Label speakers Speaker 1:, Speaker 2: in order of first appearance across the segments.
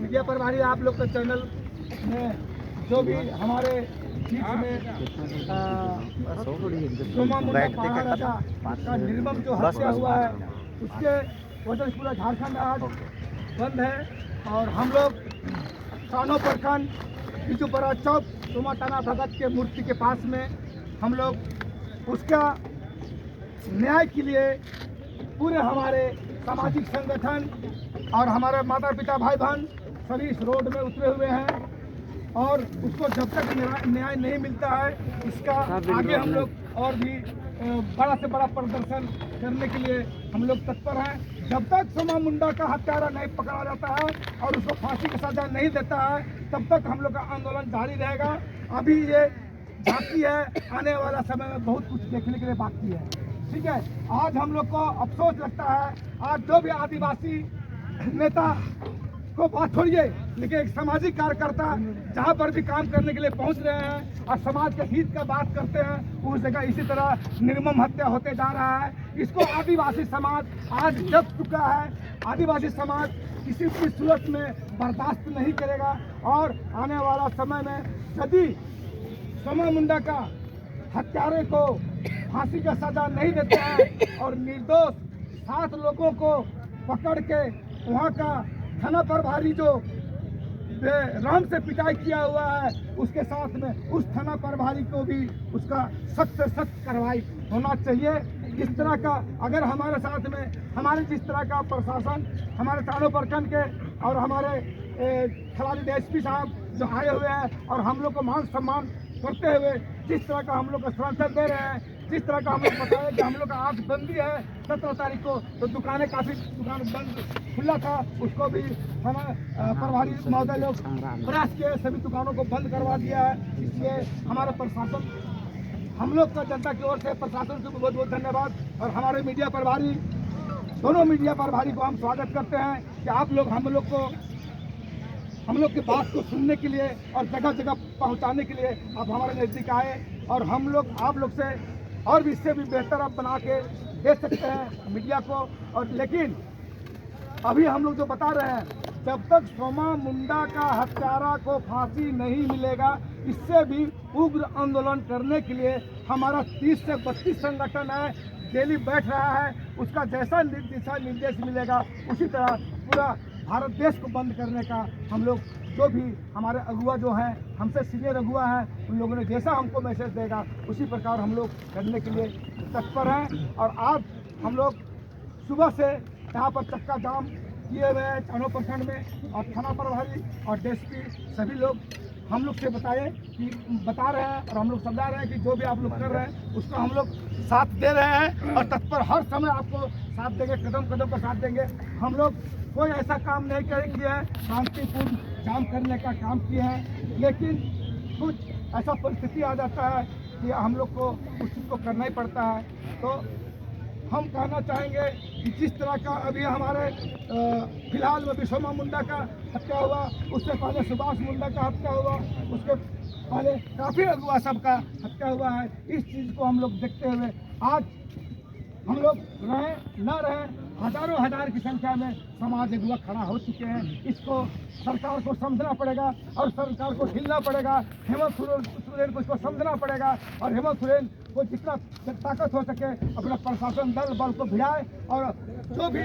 Speaker 1: Media प्रभारी आप लोग का चैनल में जो भी हमारे बीच में सोमा मुंडा पहाड़ राजा का निर्मम जो हत्या हुआ है उसके वजह से पूरा झारखंड आज बंद है। और हम लोग कानो प्रखंड बिजुपरा चौक सोमा टाना भगत के मूर्ति के पास में हम लोग उसका न्याय के लिए पूरे हमारे सामाजिक संगठन और हमारे माता पिता भाई बहन सभी इस रोड में उतरे हुए हैं। और उसको जब तक न्याय नहीं मिलता है इसका आगे हम लोग और भी बड़ा से बड़ा प्रदर्शन करने के लिए हम लोग तत्पर हैं। जब तक सोमा मुंडा का हत्यारा नहीं पकड़ा जाता है और उसको फांसी की सजा नहीं देता है तब तक हम लोग का आंदोलन जारी रहेगा। अभी ये बाकी है, आने वाला समय में बहुत कुछ देखने के लिए बाकी है। ठीक है, आज हम लोग को अफसोस लगता है, आज जो भी आदिवासी नेता को बात छोड़िए, लेकिन एक सामाजिक कार्यकर्ता जहाँ पर भी काम करने के लिए पहुँच रहे हैं और समाज के हित का बात करते हैं उस जगह इसी तरह निर्मम हत्या होते जा रहा है। इसको आदिवासी समाज आज जग चुका है। आदिवासी समाज किसी भी सूरत में बर्दाश्त नहीं करेगा और आने वाला समय में यदि सोमा मुंडा का हत्यारे को फांसी का सजा नहीं देते हैं और निर्दोष 7 लोगों को पकड़ के वहाँ का थाना प्रभारी जो राम से पिटाई किया हुआ है उसके साथ में उस थाना प्रभारी को भी उसका सख्त से सख्त कार्रवाई होना चाहिए। इस तरह का अगर हमारे साथ में हमारे जिस तरह का प्रशासन हमारे कानो प्रखंड के और हमारे खिलाड़ी DSP साहब जो आए हुए हैं और हम लोग को मान सम्मान करते हुए जिस तरह का हम लोग को संरक्षण दे रहे हैं, जिस तरह का हम लोग बताया कि हम लोग का आज बंदी है 17 तारीख को, तो दुकान बंद खुला था उसको भी हम प्रभारी महोदय लोग प्रयास किए, सभी दुकानों को बंद करवा दिया है। इसलिए हमारा प्रशासन हम लोग का जनता की ओर से प्रशासन को बहुत बहुत धन्यवाद। और हमारे मीडिया प्रभारी दोनों मीडिया प्रभारी को हम स्वागत करते हैं कि आप लोग हम लोग की बात को सुनने के लिए और जगह जगह पहुंचाने के लिए आप हमारे नज़दीक आए और हम लोग आप लोग से और भी इससे भी बेहतर आप बना के दे सकते हैं मीडिया को। और लेकिन अभी हम लोग जो बता रहे हैं जब तक सोमा मुंडा का हत्यारा को फांसी नहीं मिलेगा इससे भी उग्र आंदोलन करने के लिए हमारा 30 से 32 संगठन है, डेली बैठ रहा है। उसका जैसा दिशा निर्देश मिलेगा उसी तरह पूरा भारत देश को बंद करने का हम लोग जो भी हमारे अगुआ जो हैं हमसे सीनियर अगुआ हैं उन लोगों ने जैसा हमको मैसेज देगा उसी प्रकार हम लोग करने के लिए तत्पर हैं। और आज हम लोग सुबह से यहाँ पर चक्का जाम किए हुए हैं कानो प्रखंड में और थाना प्रभारी और DSP सभी लोग हम लोग से बता रहे हैं और हम लोग समझा रहे हैं कि जो भी आप लोग कर रहे हैं उसको हम लोग साथ दे रहे हैं और तत्पर हर समय आपको साथ देंगे, कदम कदम पर साथ देंगे। हम लोग कोई ऐसा काम नहीं किए हैं, शांतिपूर्ण जाम करने का काम किए हैं, लेकिन कुछ ऐसा परिस्थिति आ जाता है कि हम लोग को उस चीज़ को करना ही पड़ता है। तो हम कहना चाहेंगे कि जिस तरह का अभी हमारे फिलहाल में सोमा मुंडा का हत्या हुआ, उससे पहले सुभाष मुंडा का हत्या हुआ, उसके पहले काफ़ी अगुआ सबका हत्या हुआ है। इस चीज़ को हम लोग देखते हुए आज हम लोग रहें न रहें हजारों हजार की संख्या में समाज अगुआ खड़ा हो चुके हैं। इसको सरकार को समझना पड़ेगा और सरकार को हिलना पड़ेगा। हेमंत सोरेन को इसको समझना पड़ेगा और हेमंत सोरेन को जितना ताकत हो सके अपना प्रशासन दल बल को भिड़ाए और जो भी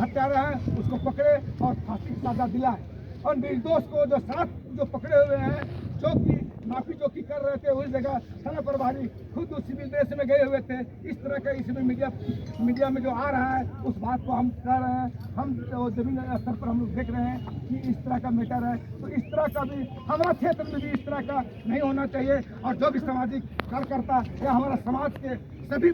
Speaker 1: हत्यारे हैं उसको पकड़े और फांसी की सजा दिलाए। और निर्दोष को जो 7 जो पकड़े हुए हैं जो कि माफी जोकी कर रहे थे उस जगह थाना प्रभारी खुद उस सिविल ड्रेस में गए हुए थे। इस तरह का इसमें मीडिया में जो आ रहा है उस बात को हम कह रहे हैं। हम तो जमीन स्तर पर हम लोग देख रहे हैं कि इस तरह का मैटर है, तो इस तरह का भी हमारा क्षेत्र में भी इस तरह का नहीं होना चाहिए। और जो भी सामाजिक कार्यकर्ता या हमारा समाज के सभी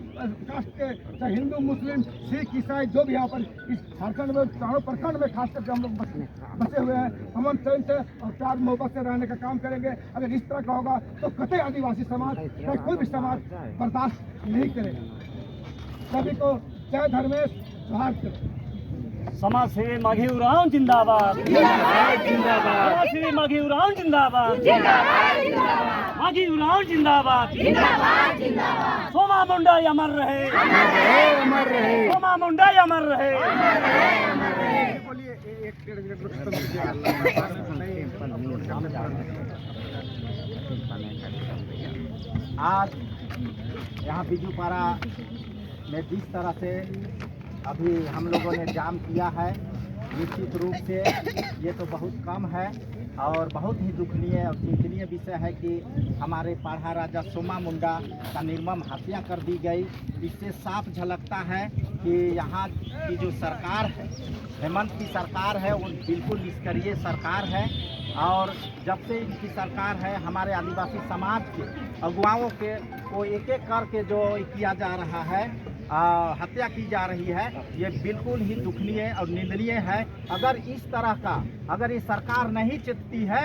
Speaker 1: कास्ट के चाहे हिंदू मुस्लिम सिख ईसाई जो भी यहाँ पर इस झारखंड में चारों प्रखंड में खास करके हम लोग बसे हुए हैं, हम चैन से और प्यार मोहब्बत से रहने का काम करेंगे। अगर इस तरह का होगा तो कतई आदिवासी समाज चाहे कोई भी समाज बर्दाश्त नहीं करेगा। सभी को जय धर्मेश, जोहार।
Speaker 2: समाज सेवी माघी उरांव जिंदाबाद, समाज सेवी माघी उरांव जिंदाबाद, माघी उरांव जिंदाबाद, सोमा मुंडा अमर रहे, सोमा मुंडा अमर रहे।
Speaker 3: आज यहाँ बिजूपारा में जिस तरह से अभी हम लोगों ने जाम किया है, निश्चित रूप से ये तो बहुत कम है और बहुत ही दुखनीय और चिंतनीय विषय है कि हमारे पाढ़ा राजा सोमा मुंडा का निर्मम हत्या कर दी गई। इससे साफ झलकता है कि यहाँ की जो सरकार है, हेमंत की सरकार है, वो बिल्कुल निष्क्रिय सरकार है। और जब से इनकी सरकार है, हमारे आदिवासी समाज के अगुवाओं के को एक एक करके जो किया जा रहा है, हत्या की जा रही है, ये बिल्कुल ही दुखनीय और निंदनीय है। अगर इस तरह का अगर ये सरकार नहीं चेतती है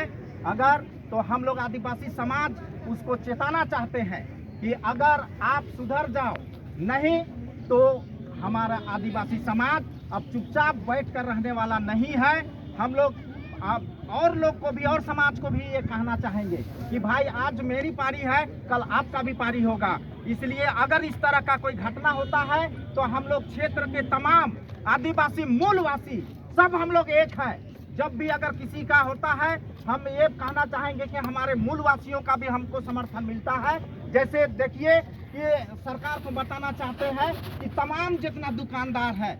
Speaker 3: तो हम लोग आदिवासी समाज उसको चेताना चाहते हैं कि अगर आप सुधर जाओ, नहीं तो हमारा आदिवासी समाज अब चुपचाप बैठ कर रहने वाला नहीं है। हम लोग आप और लोग को भी और समाज को भी ये कहना चाहेंगे कि भाई आज मेरी पारी है, कल आपका भी पारी होगा। इसलिए अगर इस तरह का कोई घटना होता है तो हम लोग क्षेत्र के तमाम आदिवासी मूलवासी सब हम लोग एक हैं। जब भी अगर किसी का होता है, हम ये कहना चाहेंगे कि हमारे मूलवासियों का भी हमको समर्थन मिलता है। जैसे देखिए कि सरकार को बताना चाहते हैं कि तमाम जितना दुकानदार है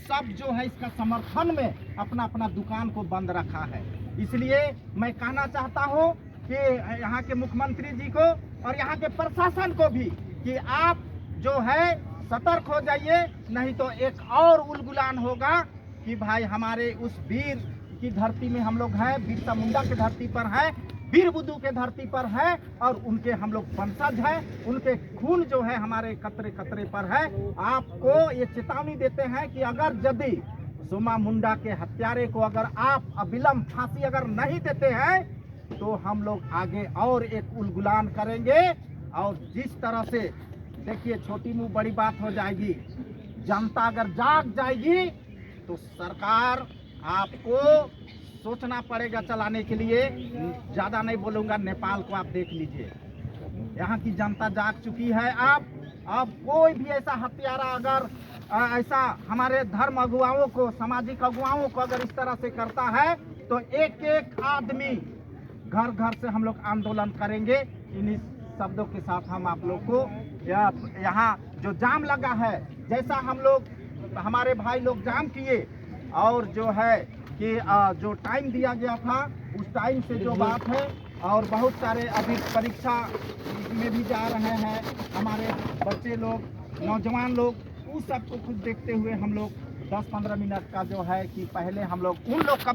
Speaker 3: सब जो है इसका समर्थन में अपना अपना दुकान को बंद रखा है। इसलिए मैं कहना चाहता हूँ कि यहाँ के मुख्यमंत्री जी को और यहाँ के प्रशासन को भी कि आप जो है सतर्क हो जाइए, नहीं तो एक और उलगुलान होगा कि भाई हमारे उस वीर की धरती में हम लोग हैं, बिरसा मुंडा की धरती पर है, वीर बुद्धू के धरती पर है और उनके हम लोग वंशज हैं, उनके खून जो है हमारे कतरे कतरे पर है। आपको ये चेतावनी देते हैं कि अगर यदि सोमा मुंडा के हत्यारे को अगर आप अविलंब फांसी अगर नहीं देते हैं तो हम लोग आगे और एक उलगुलान करेंगे। और जिस तरह से देखिए छोटी मुंह बड़ी बात हो जाएगी, जनता अगर जाग जाएगी तो सरकार आपको सोचना पड़ेगा चलाने के लिए। ज़्यादा नहीं बोलूँगा, नेपाल को आप देख लीजिए, यहाँ की जनता जाग चुकी है। अब कोई भी ऐसा हत्यारा अगर ऐसा हमारे धर्म अगुवाओं को, सामाजिक अगुवाओं को अगर इस तरह से करता है तो एक एक आदमी घर घर से हम लोग आंदोलन करेंगे। इन्हीं शब्दों के साथ हम आप लोग को यहाँ जो जाम लगा है, जैसा हम लोग हमारे भाई लोग जाम किए और जो है कि जो टाइम दिया गया था उस टाइम से जो बात है, और बहुत सारे अभी परीक्षा में भी जा रहे हैं हमारे बच्चे लोग, नौजवान लोग, उस सब को कुछ देखते हुए हम लोग 10-15 मिनट का जो है कि पहले हम लोग उन लोग का